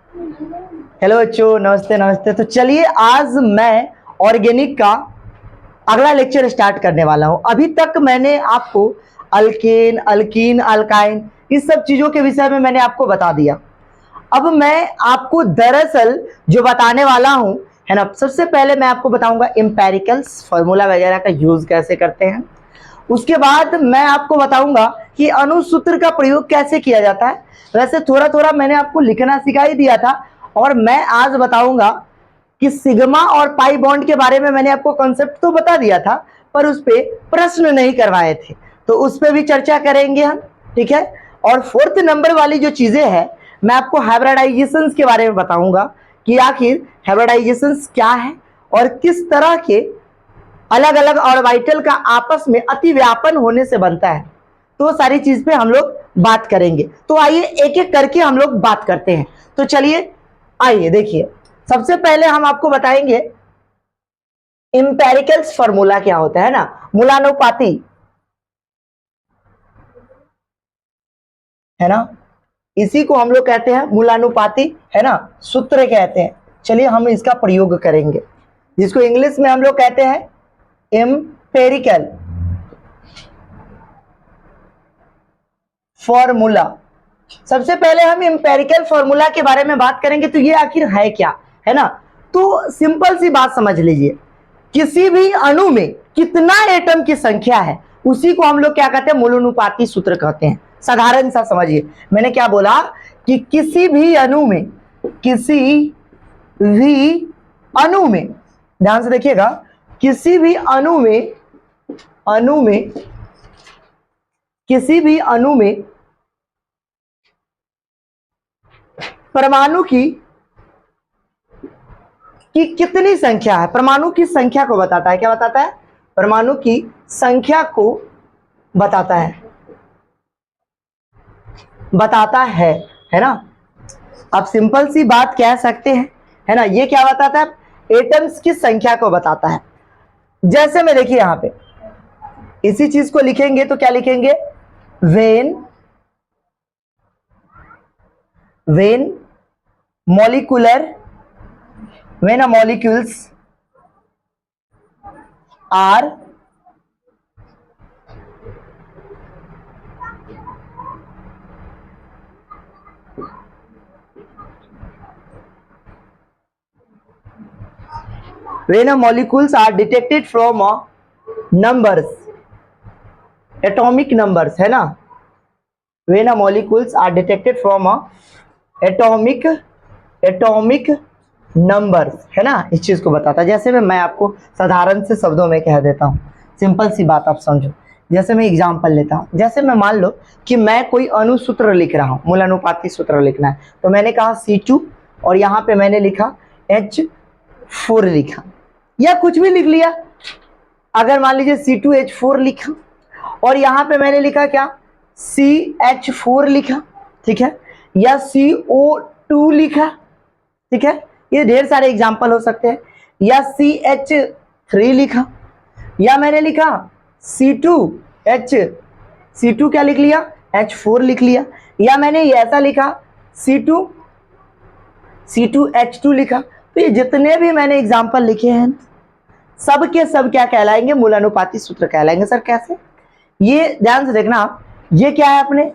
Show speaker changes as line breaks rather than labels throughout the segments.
Hello बच्चों, नमस्ते नमस्ते। तो चलिए आज मैं ऑर्गेनिक का अगला लेक्चर स्टार्ट करने वाला हूं। अभी तक मैंने आपको अल्केन, अल्कीन, अल्काइन इस सब चीजों के विषय में मैंने आपको बता दिया। अब मैं आपको दरअसल जो बताने वाला हूं, है ना, सबसे पहले मैं आपको बताऊंगा एम्पेरिकल्स, फॉर्मूला वगैरह का यूज कैसे करते हैं। उसके बाद मैं आपको बताऊंगा कि अणुसूत्र का प्रयोग कैसे किया जाता है। वैसे थोड़ा थोड़ा मैंने आपको लिखना सिखा ही दिया था, और मैं आज बताऊंगा कि सिग्मा और पाई बॉन्ड के बारे में मैंने आपको कॉन्सेप्ट तो बता दिया था, पर उस पर प्रश्न नहीं करवाए थे, तो उस पर भी चर्चा करेंगे हम, ठीक है। और फोर्थ नंबर वाली जो चीजें हैं, मैं आपको हाइब्रिडाइजेशन के बारे में बताऊंगा कि आखिर हाइब्रिडाइजेशन क्या है और किस तरह के अलग अलग ऑर्बिटल का आपस में अति व्यापन होने से बनता है। तो वो सारी चीज पे हम लोग बात करेंगे। तो आइए एक एक करके हम लोग बात करते हैं। तो चलिए आइए देखिए, सबसे पहले हम आपको बताएंगे इंपेरिकल्स फॉर्मूला क्या होता है ना, मूलानुपाती, है ना, इसी को हम लोग कहते हैं मूलानुपाती, है ना, सूत्र कहते हैं। चलिए हम इसका प्रयोग करेंगे, जिसको इंग्लिश में हम लोग कहते हैं एम्पेरिकल फॉर्मूला। सबसे पहले हम एम्पेरिकल फॉर्मूला के बारे में बात करेंगे। तो ये आखिर है क्या, है ना। तो सिंपल सी बात समझ लीजिए, किसी भी अणु में कितना एटम की संख्या है उसी को हम लोग क्या कहते हैं, मूलानुपाती सूत्र कहते हैं। साधारण सा समझिए, मैंने क्या बोला कि किसी भी अणु में, किसी भी अणु में, ध्यान से देखिएगा, किसी भी अणु में, किसी भी अणु में परमाणु की कितनी संख्या है, परमाणु की संख्या को बताता है। क्या बताता है? परमाणु की संख्या को बताता है ना। आप सिंपल सी बात कह सकते हैं, है ना। ये क्या बताता है? एटम्स की संख्या को बताता है। जैसे में देखिए यहां पे इसी चीज को लिखेंगे तो क्या लिखेंगे, when when a molecules are detected from a numbers, atomic numbers, है ना। when a molecules are detected from a atomic numbers, है ना, इस चीज को बताता है। जैसे मैं आपको साधारण से शब्दों में कह देता हूँ, सिंपल सी बात आप समझो। जैसे मैं एग्जांपल लेता हूँ, जैसे मैं मान लो कि मैं कोई अणुसूत्र लिख रहा हूँ, मूलानुपाती सूत्र लिखना है, तो मैंने कहा C2 और यहाँ पे मैंने लिखा H4 लिखा, या कुछ भी लिख लिया। अगर मान लीजिए C2H4 लिखा और यहाँ पे मैंने लिखा क्या, CH4 लिखा, ठीक है, या CO2 लिखा, ठीक है, ये ढेर सारे एग्जाम्पल हो सकते हैं। या CH3 लिखा, या मैंने लिखा C2 क्या लिख लिया, H4 लिख लिया, या मैंने ऐसा लिखा C2H2 लिखा। तो ये जितने भी मैंने एग्जाम्पल लिखे हैं, सब के सब क्या कहलाएंगे, मूलानुपाती सूत्र कहलाएंगे। सर कैसे? ये ध्यान से देखना आप, ये क्या है अपने,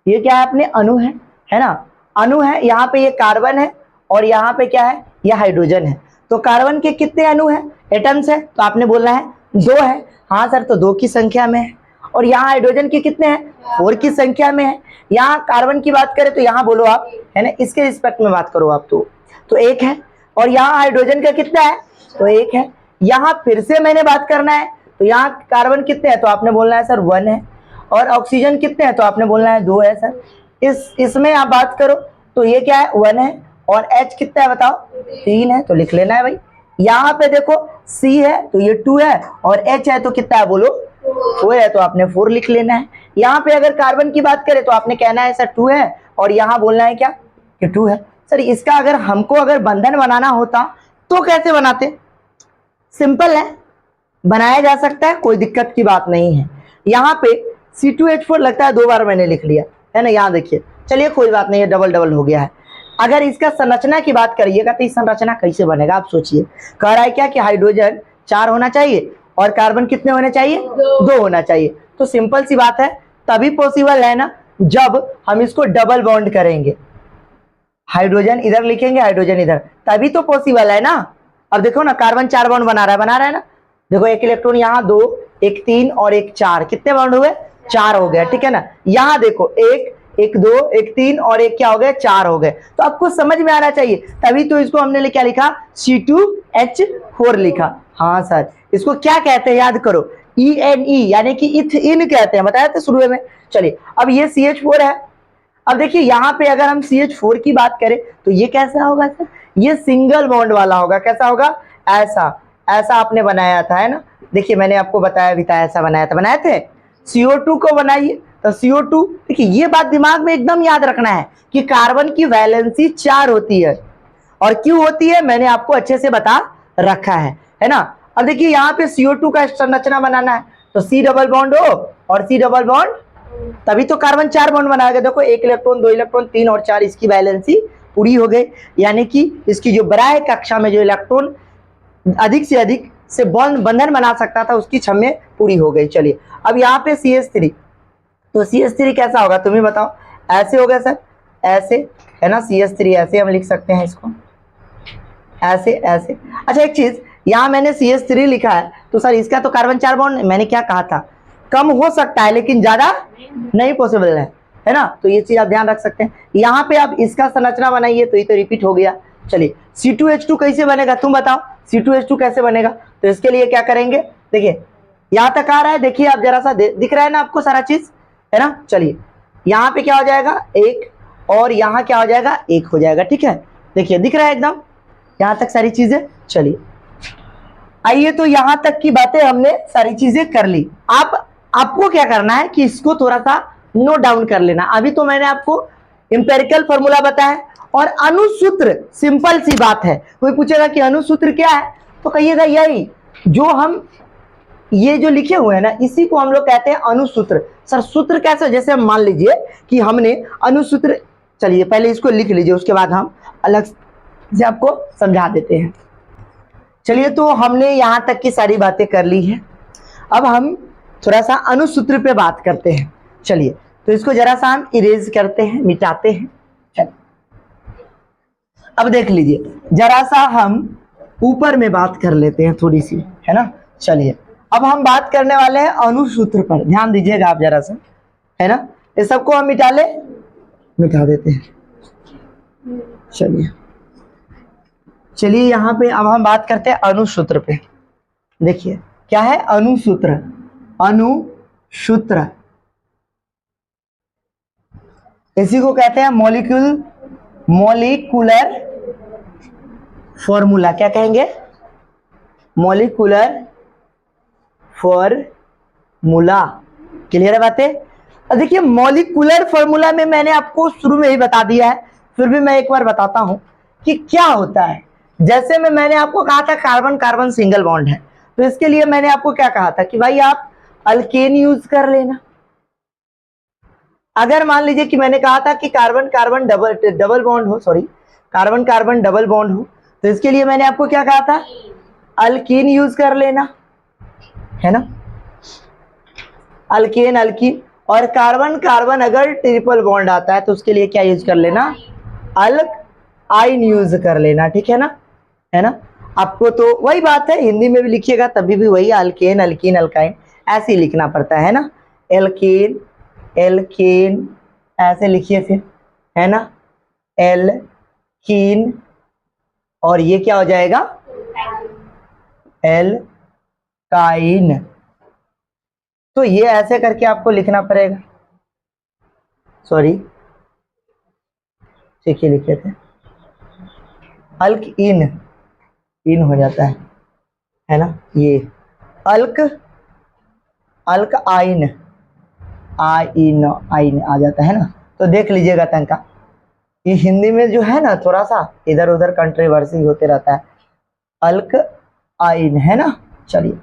ये क्या है अपने, अणु है ना, अणु है। यहाँ पे ये कार्बन है और यहाँ पे क्या है, यह हाइड्रोजन है। तो कार्बन के कितने अणु है, एटम्स है, तो आपने बोलना है 2 है। हाँ सर, तो 2 की संख्या में है। और यहाँ हाइड्रोजन के कितने हैं, 4 की संख्या में है। यहाँ कार्बन की बात करें तो यहाँ बोलो आप, है ना, इसके रिस्पेक्ट में बात करो आप, तो 1 है। और यहाँ हाइड्रोजन का कितना है, तो 1 है। यहाँ फिर से मैंने बात करना है, तो यहाँ कार्बन कितने हैं, तो आपने बोलना है सर 1 है। और ऑक्सीजन कितने हैं, तो आपने बोलना है 2 है सर। इसमें आप बात करो तो ये क्या है, 1 है। और H कितना है बताओ, 3 है, तो लिख लेना है भाई। यहाँ पे देखो C है तो ये 2 है, और H है तो कितना है बोलो, 4 है, तो आपने 4 लिख लेना है। यहाँ पे अगर कार्बन की बात करें तो आपने कहना है सर 2 है, और यहाँ बोलना है क्या कि 2 है। सर इसका अगर हमको अगर बंधन बनाना होता तो कैसे बनाते, सिंपल है, बनाया जा सकता है, कोई दिक्कत की बात नहीं है। यहाँ पे C2H4 लगता है 2 बार मैंने लिख लिया, है ना, यहाँ देखिए। चलिए कोई बात नहीं है, डबल डबल हो गया है। अगर इसका संरचना की बात करिएगा तो इस संरचना कैसे बनेगा आप सोचिए। कह रहा है क्या कि हाइड्रोजन 4 होना चाहिए और कार्बन कितने होने चाहिए, 2 होना चाहिए। तो सिंपल सी बात है, तभी पॉसिबल है ना जब हम इसको डबल बॉन्ड करेंगे। हाइड्रोजन इधर लिखेंगे, हाइड्रोजन इधर, तभी तो पॉसिबल है ना। अब देखो ना, कार्बन 4 बॉन्ड बना रहा है ना। देखो एक इलेक्ट्रॉन यहाँ 2, एक 3 और एक 4, कितने बॉन्ड हुए, 4 हो गया, ठीक है ना। यहाँ देखो एक 2 एक 3 और एक क्या हो गए, 4 हो गए। तो आपको समझ में आना चाहिए, तभी तो इसको हमने क्या लिखा, C2H4 लिखा। हाँ सर, इसको क्या कहते हैं याद करो, ENE यानी कि इथीन कहते हैं, बताया था शुरू में। चलिए अब ये CH4 है। अब देखिए यहाँ पे अगर हम CH4 की बात करें तो ये कैसा होगा सर, ये सिंगल बॉन्ड वाला होगा। कैसा होगा, ऐसा ऐसा आपने बनाया था है ना। देखिए मैंने आपको बताया भी था, ऐसा बनाए थे। CO2 को बनाइए तो CO2, देखिए ये बात दिमाग में एकदम याद रखना है कि कार्बन की वैलेंसी 4 होती है। और क्यों होती है मैंने आपको अच्छे से बता रखा है ना। अब देखिए यहाँ पे CO2 का संरचना बनाना है तो C डबल बॉन्ड हो और C डबल बॉन्ड, तभी तो कार्बन 4 बॉन्ड बनाएगा। देखो 1 इलेक्ट्रॉन 2 इलेक्ट्रॉन 3 और 4, इसकी वैलेंसी पूरी हो गई, यानी कि इसकी जो बराह कक्षा में जो इलेक्ट्रॉन अधिक से अधिक से बंधन बना सकता था उसकी क्षमता पूरी हो गई। चलिए अब यहाँ पे CH3, तो CH3 कैसा होगा तुम ही बताओ। ऐसे हो गया सर, ऐसे है ना, CH3 ऐसे हम लिख सकते हैं इसको, ऐसे ऐसे। अच्छा एक चीज, यहाँ मैंने CH3 लिखा है तो सर इसका तो कार्बन 4 बॉन्ड, मैंने क्या कहा था, कम हो सकता है लेकिन ज्यादा नहीं पॉसिबल है ना। तो ये चीज आप ध्यान रख सकते हैं। यहाँ पे आप इसका संरचना बनाइए तो ये तो रिपीट हो गया। चलिए C2H2 कैसे बनेगा तुम बताओ, C2H2 कैसे बनेगा। तो इसके लिए क्या करेंगे, देखिए यहाँ तक आ रहा है, देखिए आप जरा सा दिख रहा है ना आपको सारा चीज, है ना। चलिए यहाँ पे क्या हो जाएगा, 1 और यहाँ क्या हो जाएगा, 1 हो जाएगा, ठीक है। देखिए दिख रहा है एकदम यहाँ तक सारी चीजें। चलिए आइए, तो यहाँ तक की बातें हमने सारी चीजें कर ली। आपको क्या करना है कि इसको थोड़ा सा नोट डाउन कर लेना। अभी तो मैंने आपको इंपेरिकल फॉर्मूला बताया और अणुसूत्र, सिंपल सी बात है। कोई पूछेगा कि अणुसूत्र क्या है तो कहिएगा यही जो हम ये जो लिखे हुए हैं ना, इसी को हम लोग कहते हैं अणुसूत्र। सर सूत्र कैसे, जैसे मान लीजिए कि हमने अणुसूत्र, चलिए पहले इसको लिख लीजिए उसके बाद हम अलग से आपको समझा देते हैं। चलिए तो हमने यहाँ तक की सारी बातें कर ली है, अब हम थोड़ा सा अणुसूत्र पे बात करते हैं। चलिए तो इसको जरा सा हम इरेज करते हैं, मिटाते हैं। चलिए अब देख लीजिए, जरा सा हम ऊपर में बात कर लेते हैं थोड़ी सी, है ना। चलिए अब हम बात करने वाले हैं अणुसूत्र पर, ध्यान दीजिएगा आप जरा सा, है ना। इस सबको हम मिटा देते हैं। चलिए यहाँ पे अब हम बात करते हैं अणुसूत्र पे। देखिए क्या है अणुसूत्र, अणुसूत्र इसी को कहते हैं मॉलिक्यूलर फॉर्मूला। क्या कहेंगे, मॉलिक्यूलर फॉर्मूला। क्लियर है बातें। देखिए मॉलिक्यूलर फॉर्मूला में मैंने आपको शुरू में ही बता दिया है, फिर भी मैं एक बार बताता हूं कि क्या होता है। जैसे मैंने आपको कहा था कार्बन कार्बन सिंगल बॉन्ड है, तो इसके लिए मैंने आपको क्या कहा था कि भाई आप अल्केन यूज कर लेना। अगर मान लीजिए कि मैंने कहा था कि कार्बन कार्बन डबल बॉन्ड हो, sorry carbon carbon double bond हो, तो इसके लिए मैंने आपको क्या कहा था, अल्कीन यूज कर लेना, है ना, अल्केन अल्कीन। और कार्बन कार्बन अगर ट्रिपल बॉन्ड आता है तो उसके लिए क्या यूज कर लेना, अल्काइन यूज कर लेना, ठीक है ना, है ना। आपको तो वही बात है, हिंदी में भी लिखिएगा तभी भी वही अल्केन अल्कीन अल्काइन ऐसे ही लिखना पड़ता है ना। एल्केन एल्केन ऐसे लिखिए फिर, है ना, एल्कीन, और ये क्या हो जाएगा, एल्काइन। तो ये ऐसे करके आपको लिखना पड़ेगा, सॉरी ठीक है लिखे थे, अल्क इन हो जाता है ना। ये अल्क आइन आइन आइन आ जाता है ना। तो देख लीजिएगा तनका, ये हिंदी में जो है ना थोड़ा सा इधर उधर कंट्रोवर्सी होते रहता है, अल्क आइन, है ना। चलिए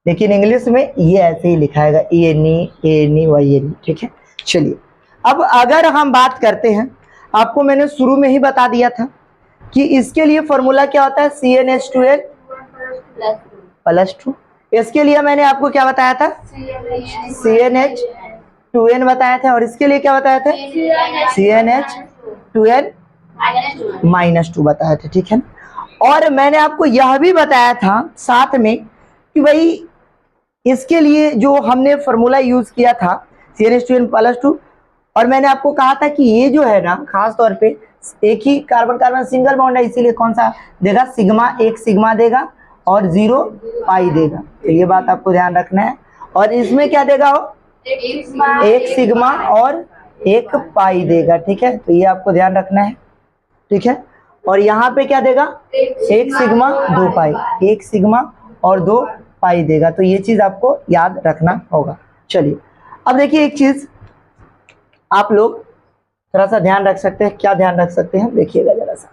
लेकिन इंग्लिश में ये ऐसे ही लिखाएगा, ENE ANE YNE, ठीक है। चलिए अब अगर हम बात करते हैं, आपको मैंने शुरू में ही बता दिया था कि इसके लिए फॉर्मूला क्या होता है, CnH2n +2। इसके लिए मैंने आपको क्या बताया था, CnH2n बताया था, और इसके लिए क्या बताया था, CnH2n -2 बताया था, ठीक है। और मैंने आपको यह भी बताया था साथ में कि भाई इसके लिए जो हमने फॉर्मूला यूज किया था CnH2n +2, और मैंने आपको कहा था कि ये जो है ना खास तौर पे एक ही कार्बन कार्बन सिंगल बॉन्ड है, इसीलिए कौन सा देगा, सिग्मा, एक सिग्मा देगा और 0 पाई देगा। तो ये बात आपको ध्यान रखना है। और इसमें क्या देगा वो, एक सिग्मा और एक पाई देगा, ठीक है। तो ये आपको ध्यान रखना है, ठीक है। और यहाँ पे क्या देगा, एक सिग्मा 2 पाई, एक सिग्मा और 2 पाई देगा। तो ये चीज आपको याद रखना होगा। चलिए अब देखिए एक चीज आप लोग थोड़ा सा ध्यान रख सकते हैं, क्या ध्यान रख सकते हैं, देखिएगा जरा सा।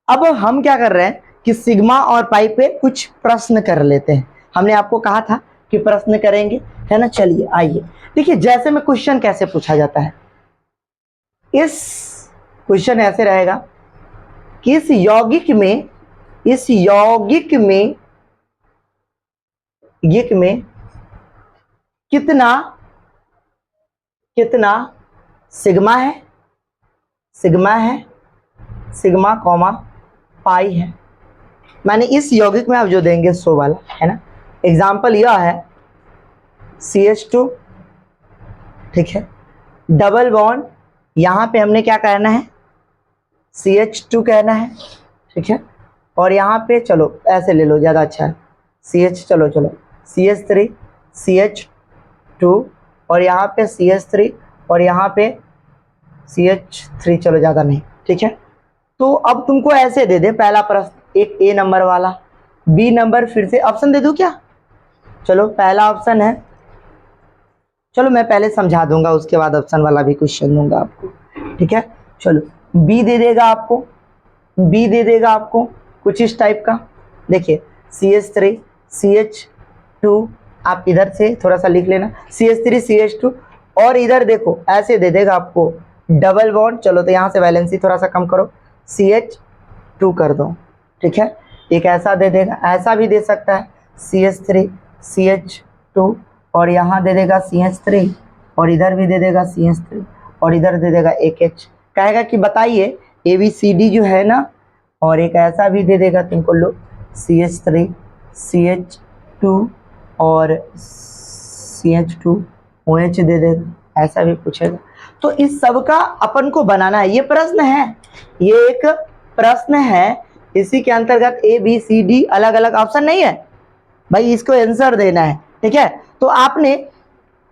अब हम क्या कर रहे हैं कि सिग्मा और पाई पे कुछ प्रश्न कर लेते हैं। हमने आपको कहा था कि प्रश्न करेंगे, है ना। चलिए आइए देखिए, जैसे में क्वेश्चन कैसे पूछा जाता है। इस क्वेश्चन ऐसे रहेगा कि इस यौगिक में कितना सिग्मा है, सिग्मा कॉमा पाई है। मैंने इस यौगिक में आप जो देंगे 100 वाला, है ना। एग्जाम्पल यह है CH2, ठीक है। डबल बॉन्ड यहाँ पे हमने क्या कहना है, CH2 कहना है, ठीक है। और यहाँ पे चलो ऐसे ले लो, ज़्यादा अच्छा है, CH, चलो CH3 CH2 और यहाँ पे CH3 और यहाँ पे CH3, चलो ज़्यादा नहीं, ठीक है। तो अब तुमको ऐसे दे दे पहला प्रश्न, एक A नंबर वाला, B नंबर, फिर से ऑप्शन दे दूं क्या, चलो पहला ऑप्शन है, चलो मैं पहले समझा दूंगा उसके बाद ऑप्शन वाला भी क्वेश्चन दूंगा आपको, ठीक है। चलो B दे देगा आपको कुछ इस टाइप का, देखिए CH3 CH2, आप इधर से थोड़ा सा लिख लेना, CH3 CH2, और इधर देखो ऐसे दे देगा आपको डबल बॉन्ड, चलो तो यहाँ से वैलेंसी थोड़ा सा कम करो, CH2 कर दो, ठीक है। एक ऐसा दे देगा, ऐसा भी दे सकता है CH3 CH2 और यहाँ दे देगा CH3 और इधर भी दे देगा CH3 और इधर दे देगा एक H, कहेगा कि बताइए ABCD जो है ना, और एक ऐसा भी दे देगा तुमको, लो CH3 CH2 और CH2 OH दे देगा, ऐसा भी पूछेगा। तो इस सब का अपन को बनाना है, ये प्रश्न है, ये एक प्रश्न है, इसी के अंतर्गत ABCD अलग अलग ऑप्शन नहीं है भाई, इसको आंसर देना है, ठीक है। तो आपने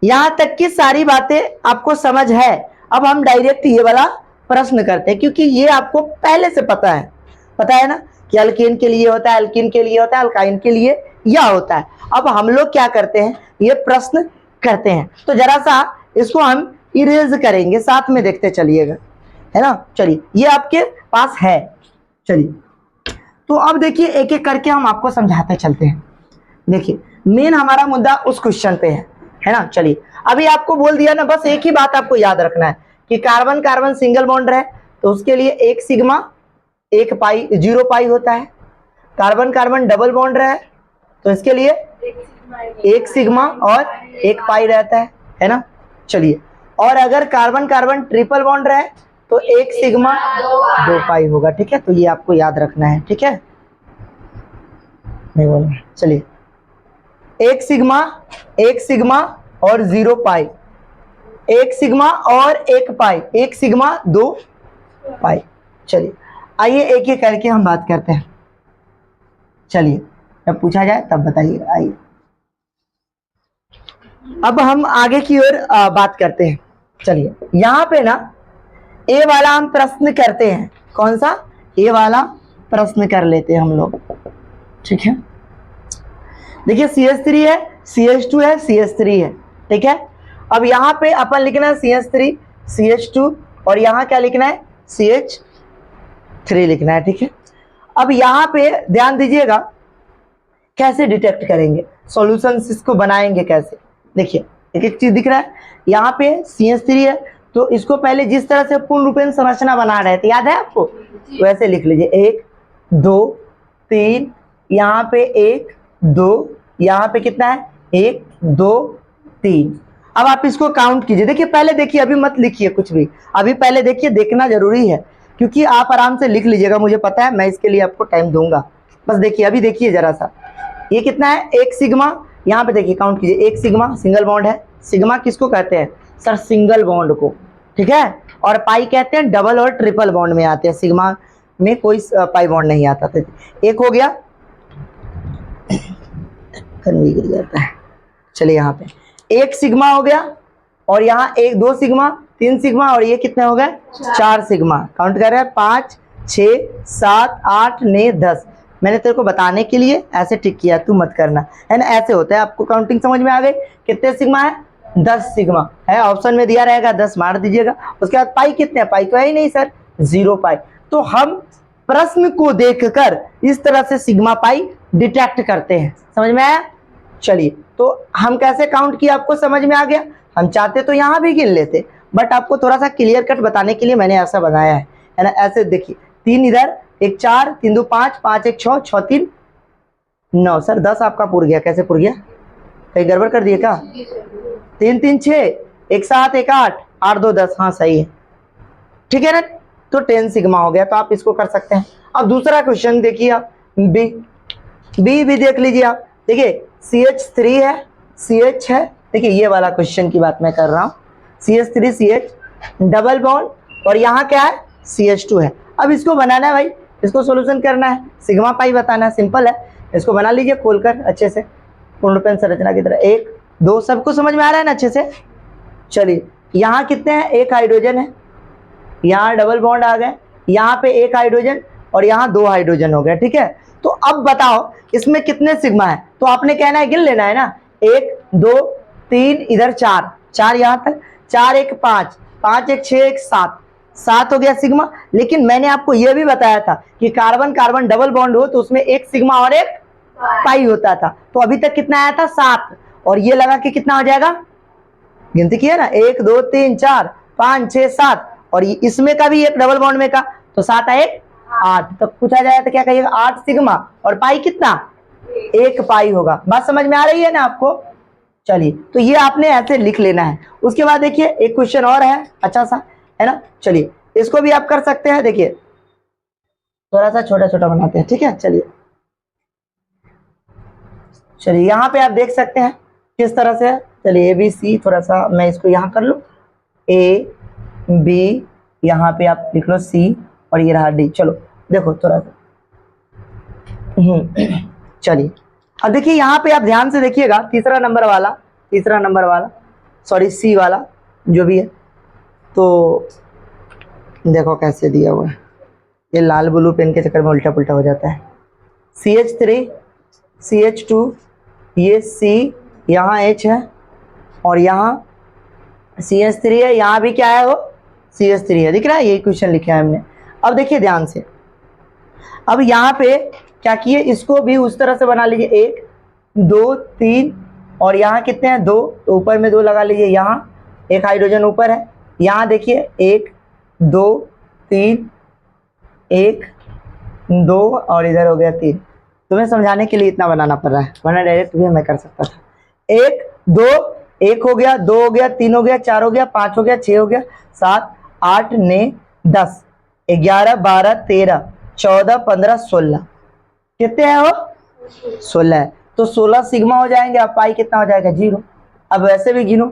यहाँ तक की सारी बातें आपको समझ है। अब हम डायरेक्ट ये वाला प्रश्न करते हैं, क्योंकि ये आपको पहले से पता है ना कि अल्केन के लिए होता है, अल्कीन के लिए होता है, अल्काइन के लिए यह होता है। अब हम लोग क्या करते हैं, ये प्रश्न करते हैं। तो जरा सा इसको हम इरेज करेंगे, साथ में देखते चलिएगा, है ना। चलिए ये आपके पास है, चलिए तो अब देखिए एक एक करके हम आपको समझाते चलते हैं। देखिए मेन हमारा मुद्दा उस क्वेश्चन पे है ना। चलिए अभी आपको बोल दिया ना, बस एक ही बात आपको याद रखना है कि कार्बन कार्बन सिंगल बॉन्ड रहे तो उसके लिए एक सिग्मा एक पाई 0 पाई होता है। कार्बन कार्बन डबल बॉन्ड रहे तो इसके लिए एक सिग्मा और एक पाई रहता है ना। चलिए, और अगर कार्बन कार्बन ट्रिपल बॉन्ड रहे तो एक सिग्मा 2 पाई होगा, ठीक है। तो ये आपको याद रखना है, ठीक है, नहीं बोलना। चलिए एक सिग्मा और 0 पाई, एक सिग्मा और एक पाई, एक सिग्मा 2 पाई। चलिए आइए एक एक करके हम बात करते हैं। चलिए जब पूछा जाए तब बताइए। आइए अब हम आगे की ओर बात करते हैं। चलिए यहाँ पे ना ए वाला हम प्रश्न करते हैं, कौन सा, ए वाला प्रश्न कर लेते हैं हम लोग, ठीक है। देखिए CH3 है, CH2 है, CH3 है, ठीक है। अब यहाँ पे अपन लिखना है CH3 CH2 और यहाँ क्या लिखना है, CH3 लिखना है, ठीक है। अब यहाँ पे ध्यान दीजिएगा कैसे डिटेक्ट करेंगे, सॉल्यूशन इसको बनाएंगे कैसे। देखिए एक एक चीज दिख रहा है, यहाँ पे CH3 है तो इसको पहले जिस तरह से पूर्ण रूपेण संरचना बना रहे थे, याद है आपको, वैसे लिख लीजिए 1 2 3, यहाँ पे 1 2, यहाँ पे कितना है 1 2 3। अब आप इसको काउंट कीजिए। देखिए पहले देखिए, अभी मत लिखिए कुछ भी, अभी पहले देखिए, देखना जरूरी है, क्योंकि आप आराम से लिख लीजिएगा, मुझे पता है, मैं इसके लिए आपको टाइम दूंगा। बस देखिए, अभी देखिए जरा सा, ये कितना है 1 सिग्मा, यहाँ पे देखिए काउंट कीजिए, 1 सिग्मा सिंगल बॉन्ड है। सिग्मा किसको कहते हैं सर, सिंगल बॉन्ड को, ठीक है। और पाई कहते हैं डबल और ट्रिपल बॉन्ड में आते हैं, सिग्मा में कोई पाई बॉन्ड नहीं आता था। एक हो गया, गिर जाता है, चलिए यहाँ पे 1 सिग्मा हो गया, और यहाँ 1 2 सिग्मा 3 सिग्मा, और ये कितने हो गए 4 सिग्मा। काउंट कर रहे हैं 5 6 7 8 9 10। मैंने तेरे को बताने के लिए ऐसे टिक किया, तू मत करना, है ना, ऐसे होता है। आपको काउंटिंग समझ में आ गई, कितने सिग्मा है 10 सिग्मा है, ऑप्शन में दिया रहेगा 10 मार दीजिएगा। उसके बाद पाई कितने है, पाई तो है ही नहीं सर, 0 पाई। तो हम प्रश्न को देखकर इस तरह से सिग्मा पाई डिटेक्ट करते हैं, समझ में आया। चलिए, तो हम कैसे काउंट किया आपको समझ में आ गया। हम चाहते तो यहाँ भी गिन लेते, बट आपको थोड़ा सा क्लियर कट बताने के लिए मैंने ऐसा बनाया है ना। ऐसे देखिए, 3 इधर, 1 4 3 2 5 5 1 6 6 3 9। सर 10 आपका पुर गया, कैसे पुर गया, कहीं गड़बड़ कर दिए क्या। 3 3 6 1 7 1 8 8 2 10, हाँ सही है, ठीक है ना। तो 10 सिग्मा हो गया, तो आप इसको कर सकते हैं। अब दूसरा क्वेश्चन देखिए आप, बी भी देख लीजिए आप। देखिए CH3 है, CH है, देखिए ये वाला क्वेश्चन की बात मैं कर रहा हूँ, CH3 CH डबल बॉन्ड, और यहाँ क्या है CH2 है। अब इसको बनाना है भाई, इसको सॉल्यूशन करना है, सिग्मा पाई बताना है, सिंपल है। इसको बना लीजिए खोलकर अच्छे से, पूर्ण रूपेण संरचना की तरह। 1 2 सबको समझ में आ रहा है ना अच्छे से। चलिए, यहाँ कितने हैं, 1 हाइड्रोजन है, यहाँ डबल बॉन्ड आ गए, यहाँ पे 1 हाइड्रोजन, और यहाँ 2 हाइड्रोजन हो गया, ठीक है। तो अब बताओ इसमें कितने सिग्मा है, तो आपने कहना है गिन लेना है ना, 1 2 3 इधर 4 4 यहाँ तक, 4 1 5 5 1 6 1 7 7 हो गया सिग्मा। लेकिन मैंने आपको यह भी बताया था कि कार्बन कार्बन डबल बॉन्ड हो तो उसमें 1 सिग्मा और 1 पाई होता था। तो अभी तक कितना आया था 7, और ये लगा के कितना हो जाएगा, गिनती किया ना, 1 2 3 4 5 6 7, और इसमें का भी एक डबल बॉन्ड में का, तो 7 1 8। तो पूछा जाए तो क्या कहिएगा 8 सिग्मा, और पाई कितना 1 पाई होगा। बात समझ में आ रही है ना आपको। चलिए, तो ये आपने ऐसे लिख लेना है। उसके बाद देखिए एक क्वेश्चन और है अच्छा सा, है ना। चलिए, इसको भी आप कर सकते हैं। देखिए थोड़ा सा छोटा छोटा बनाते हैं, ठीक है। चलिए यहाँ पे आप देख सकते हैं किस तरह से। चलिए ABC, थोड़ा सा मैं इसको यहाँ कर लूँ, A B, यहाँ पे आप लिख लो C, और ये रहा D। चलो देखो थोड़ा सा, चलिए अब देखिए यहाँ पे आप ध्यान से देखिएगा, तीसरा नंबर वाला सॉरी C वाला जो भी है, तो देखो कैसे दिया हुआ है, ये लाल ब्लू पेन के चक्कर में उल्टा पुल्टा हो जाता है। CH3 CH2, ये C, यहाँ H है, और यहाँ CH3 है, यहाँ भी क्या है वो CH3 है, दिख रहा है, यही क्वेश्चन लिखा है हमने। अब देखिए ध्यान से, अब यहाँ पे क्या किए, इसको भी उस तरह से बना लीजिए, 1 2 3, और यहाँ कितने हैं 2, तो ऊपर में 2 लगा लीजिए, यहाँ 1 हाइड्रोजन ऊपर है, यहाँ देखिए 1 2 3 1 2, और इधर हो गया 3। तुम्हें समझाने के लिए इतना बनाना पड़ रहा है, वरना डायरेक्ट भी मैं कर सकता था। 1 2 1 हो गया, 2 हो गया, 3 हो गया, 4 हो गया, 5 हो गया, 6 हो गया, 7 8 9 10 11 12 13 14 15 16, कितने हैं वो 16 है। तो 16 सिग्मा हो जाएंगे। अब पाई कितना हो जाएगा 0। अब वैसे भी गिनो,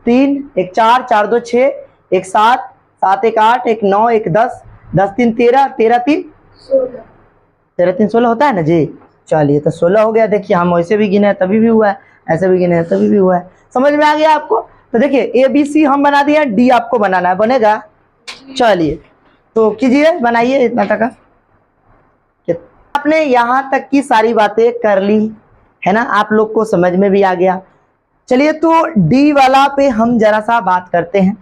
3 1 4 4 2 6 1 7 7 1 8 1 9 1 10 10 3 13 13 3 16, 13 3 16 होता है ना जी। चलिए, तो 16 हो गया। देखिए हम वैसे भी गिने तभी भी हुआ है, ऐसे भी गिने तभी भी हुआ है। समझ में आ गया आपको। तो देखिए ABC हम बना दिया, D आपको बनाना है, बनेगा। चलिए तो कीजिए, बनाइए इतना तक। आपने यहाँ तक की सारी बातें कर ली है ना, आप लोग को समझ में भी आ गया। चलिए तो D वाला पे हम जरा सा बात करते हैं।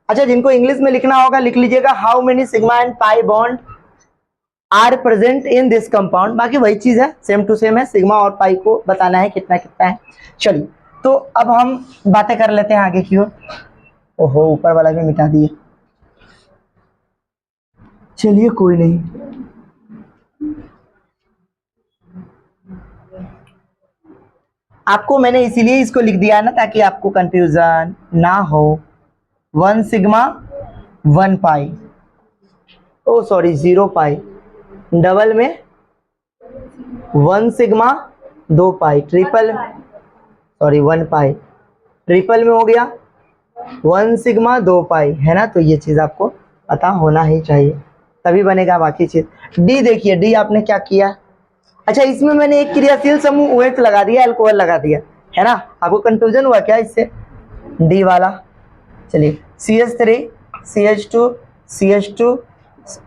अच्छा, जिनको इंग्लिश में लिखना होगा लिख लीजिएगा, how many sigma and pi bond are present in this compound. बाकी वही चीज है, सेम टू सेम है, सिग्मा और पाई को बताना है कितना कितना है। चलिए तो अब हम बातें कर लेते हैं आगे की ओर। ओहो, ऊपर वाला भी मिटा दिए। चलिए कोई नहीं। आपको मैंने इसीलिए इसको लिख दिया ना, ताकि आपको कंफ्यूजन ना हो। 1 सिग्मा 1 पाई, ओ सॉरी 0 पाई, डबल में 1 सिग्मा 2 पाई, ट्रिपल सॉरी 1 पाई, ट्रिपल में हो गया 1 सिग्मा 2 पाई, है ना। तो ये चीज़ आपको पता होना ही चाहिए, तभी बनेगा बाकी चीज़। डी देखिए, डी आपने क्या किया। अच्छा, इसमें मैंने एक क्रियाशील समूह OH लगा दिया, अल्कोहल लगा दिया, है ना। आपको कंफ्यूजन हुआ क्या इससे, डी वाला। चलिए CH3 CH2 CH2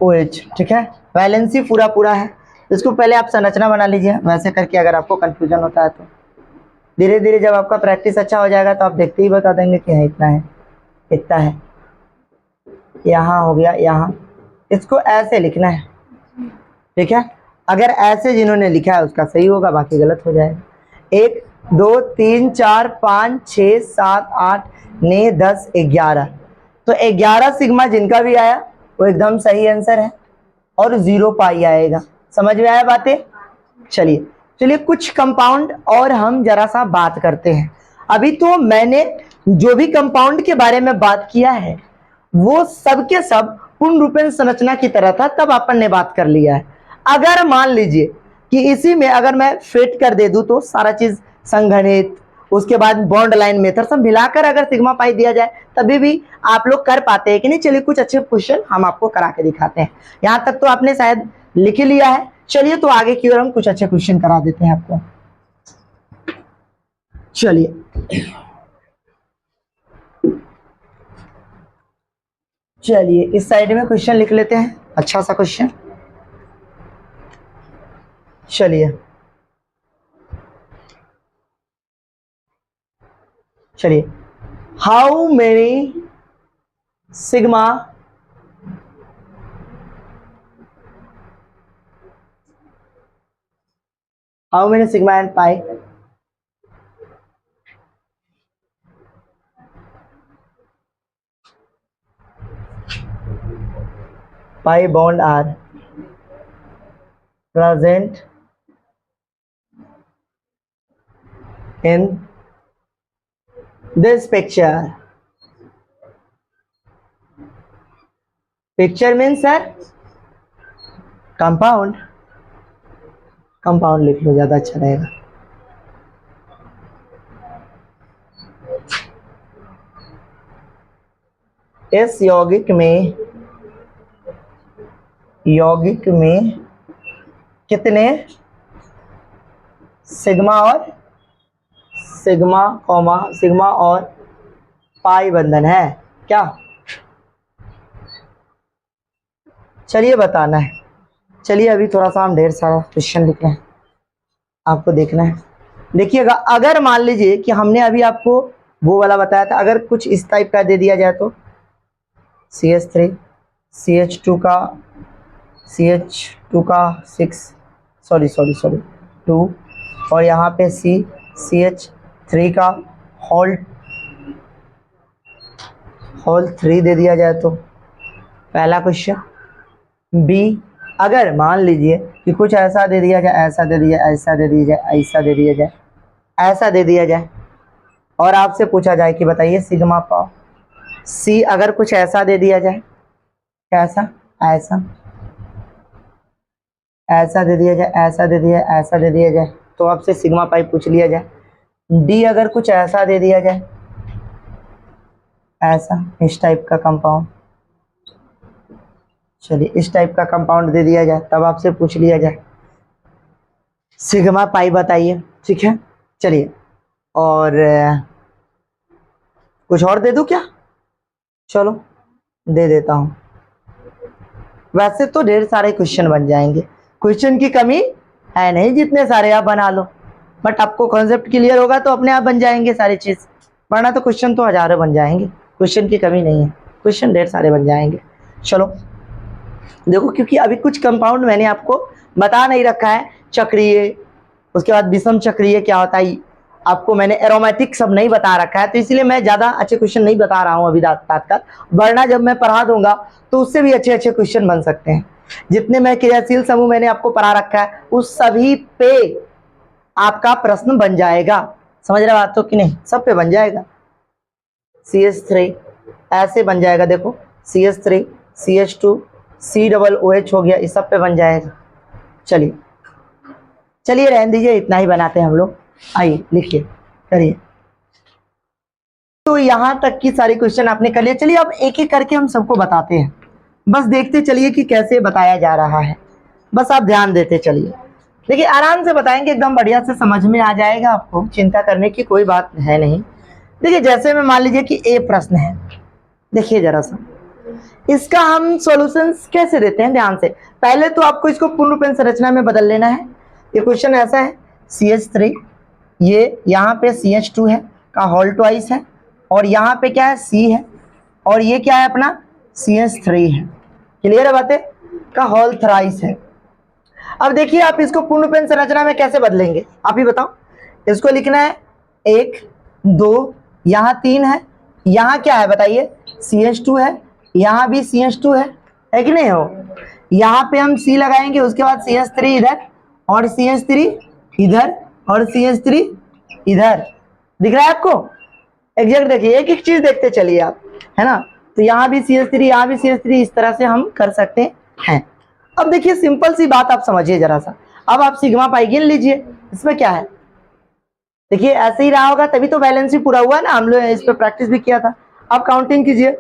OH, ठीक है, वैलेंसी पूरा पूरा है। इसको पहले आप संरचना बना लीजिए, वैसे करके अगर आपको कंफ्यूजन होता है तो धीरे धीरे जब आपका प्रैक्टिस अच्छा हो जाएगा तो आप देखते ही बता देंगे कि हाँ इतना है, इतना है। यहाँ हो गया, यहाँ इसको ऐसे लिखना है, ठीक है। अगर ऐसे जिन्होंने लिखा है उसका सही होगा, बाकी गलत हो जाएगा। 1 2 3 4 5 6 7 8 9 10 11, तो 11 सिग्मा जिनका भी आया वो एकदम सही आंसर है, और 0 पाई आएगा। समझ में आया बातें। चलिए चलिए, कुछ कंपाउंड और हम जरा सा बात करते हैं। अभी तो मैंने जो भी कंपाउंड के बारे में बात किया है वो सब के सब पूर्ण रूपेण संरचना की तरह था, तब अपन ने बात कर लिया है। अगर मान लीजिए कि इसी में अगर मैं फिट कर दे दूं तो सारा चीज संघनित, उसके बाद बॉन्ड लाइन मेथड सब मिलाकर अगर सिग्मा पाई दिया जाए तभी भी आप लोग कर पाते हैं कि नहीं। चलिए कुछ अच्छे क्वेश्चन हम आपको करा के दिखाते हैं। यहां तक तो आपने शायद लिख ही लिया है। चलिए तो आगे की ओर हम कुछ अच्छे क्वेश्चन करा देते हैं आपको। चलिए इस साइड में क्वेश्चन लिख लेते हैं, अच्छा सा क्वेश्चन। चलिए how many sigma and pi pi bond are present in this picture. Picture means sir compound, compound लिख लो, ज्यादा अच्छा रहेगा। इस यौगिक में कितने सिग्मा और पाई बंधन है क्या, चलिए बताना है। चलिए अभी थोड़ा सा हम ढेर सारा क्वेश्चन लिख रहे हैं, आपको देखना है। देखिएगा, अगर मान लीजिए कि हमने अभी आपको वो वाला बताया था, अगर कुछ इस टाइप का दे दिया जाए तो CH3 CH2 का 6 सॉरी 2, और यहाँ पे CH3 का होल 3 दे दिया जाए तो पहला क्वेश्चन। बी, अगर मान लीजिए कि कुछ ऐसा दे दिया जाए, ऐसा दे दिया, ऐसा दे दिया जाए, ऐसा दे दिया जाए, ऐसा दे दिया जाए, और आपसे पूछा जाए कि बताइए सिग्मा पाओ। सी, अगर कुछ ऐसा दे दिया जाए, कैसा, ऐसा दे दिया जाए, ऐसा दे दिया, ऐसा दे दिया जाए, तो आपसे सिग्मा पाई पूछ लिया जाए। डी, अगर कुछ ऐसा दे दिया जाए, ऐसा इस टाइप का कंपाउंड, चलिए इस टाइप का कंपाउंड दे दिया जाए, तब आपसे पूछ लिया जाए सिग्मा पाई बताइए, ठीक है। चलिए, और कुछ और दे दूं क्या, चलो दे देता हूं। वैसे तो ढेर सारे क्वेश्चन बन जाएंगे, क्वेश्चन की कमी है नहीं, जितने सारे आप बना लो, बट आपको कॉन्सेप्ट क्लियर होगा तो अपने आप बन जाएंगे सारी चीज, वरना तो क्वेश्चन तो हजारों बन जाएंगे, क्वेश्चन की कमी नहीं है, क्वेश्चन ढेर सारे बन जाएंगे। चलो देखो, क्योंकि अभी कुछ कंपाउंड मैंने आपको बता नहीं रखा है, चक्रीय, उसके बाद विषम चक्रीय क्या होता है, आपको मैंने एरोमेटिक सब नहीं बता रखा है, तो इसलिए मैं ज्यादा अच्छे क्वेश्चन नहीं बता रहा हूं अभी तक, वरना जब मैं पढ़ा दूंगा तो उससे भी अच्छे अच्छे क्वेश्चन बन सकते हैं। जितने मैं क्रियाशील समूह मैंने आपको पढ़ा रखा है उस सभी पे आपका प्रश्न बन जाएगा। समझ रहे बात तो कि नहीं? सब पे बन जाएगा। CH3 ऐसे बन जाएगा, देखो CH3 CH2 COOH हो गया, इस सब पे बन जाएगा। चलिए चलिए रहने दीजिए, इतना ही बनाते हैं हम लोग। आइए लिखिए, करिए। तो यहां तक की सारी क्वेश्चन आपने कर लिया। चलिए अब एक एक करके हम सबको बताते हैं, बस देखते चलिए कि कैसे बताया जा रहा है, बस आप ध्यान देते चलिए। देखिए आराम से बताएंगे, एकदम बढ़िया से समझ में आ जाएगा, आपको चिंता करने की कोई बात है नहीं। देखिए जैसे में मान लीजिए कि ए प्रश्न है, देखिए जरा सा इसका हम सॉल्यूशंस कैसे देते हैं, ध्यान से। पहले तो आपको इसको पूर्ण रूप संरचना में बदल लेना है। ये क्वेश्चन ऐसा है, CH3 ये यहाँ पे CH2 है का होल ट्वाइस है, और यहाँ पे क्या है C है, और ये क्या है अपना CH3 है। क्लियर है बातें? का होल थ्राइस है। अब देखिए आप इसको पूर्ण रूप संरचना में कैसे बदलेंगे, आप ही बताओ। इसको लिखना है 1 2, यहाँ 3 है, यहाँ क्या है बताइए CH2 है, यहाँ भी CH2 है कि नहीं हो। यहाँ पे हम C लगाएंगे, उसके बाद CH3 इधर और CH3 इधर और CH3 इधर। दिख रहा है आपको? एग्जैक्ट देखिए, एक एक चीज देखते चलिए आप, है ना। तो यहाँ भी CH3 यहाँ भी CH3, इस तरह से हम कर सकते हैं। अब देखिए सिंपल सी बात आप समझिए जरा सा। अब आप सिग्मा पाई गिन लीजिए, इसमें क्या है, देखिए ऐसे ही रहा होगा तभी तो वैलेंसी पूरा हुआ ना, हम लोग इस पर प्रैक्टिस भी किया था। अब काउंटिंग कीजिए,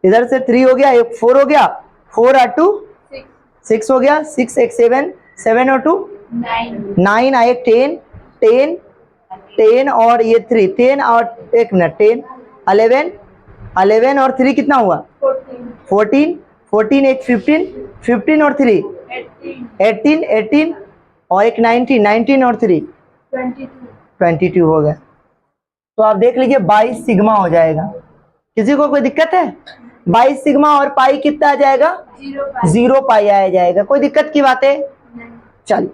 इधर से 3 हो गया, एक 4 हो गया, 4 और 2 6 हो गया, 6 एक 7, 7 और 2 9 आए, 10 10 10 और ये 3 10 और एक मिनट 10 11 11 और 3 कितना हुआ 14 14 एक 15 15 और 3 18 18 और एक 19 19 और 3 22 हो गया। तो आप देख लीजिए 22 सिग्मा हो जाएगा। किसी को कोई दिक्कत है? 22 सिग्मा और पाई कितना आ जाएगा 0 पाई आ जाएगा। कोई दिक्कत की बात है? चलिए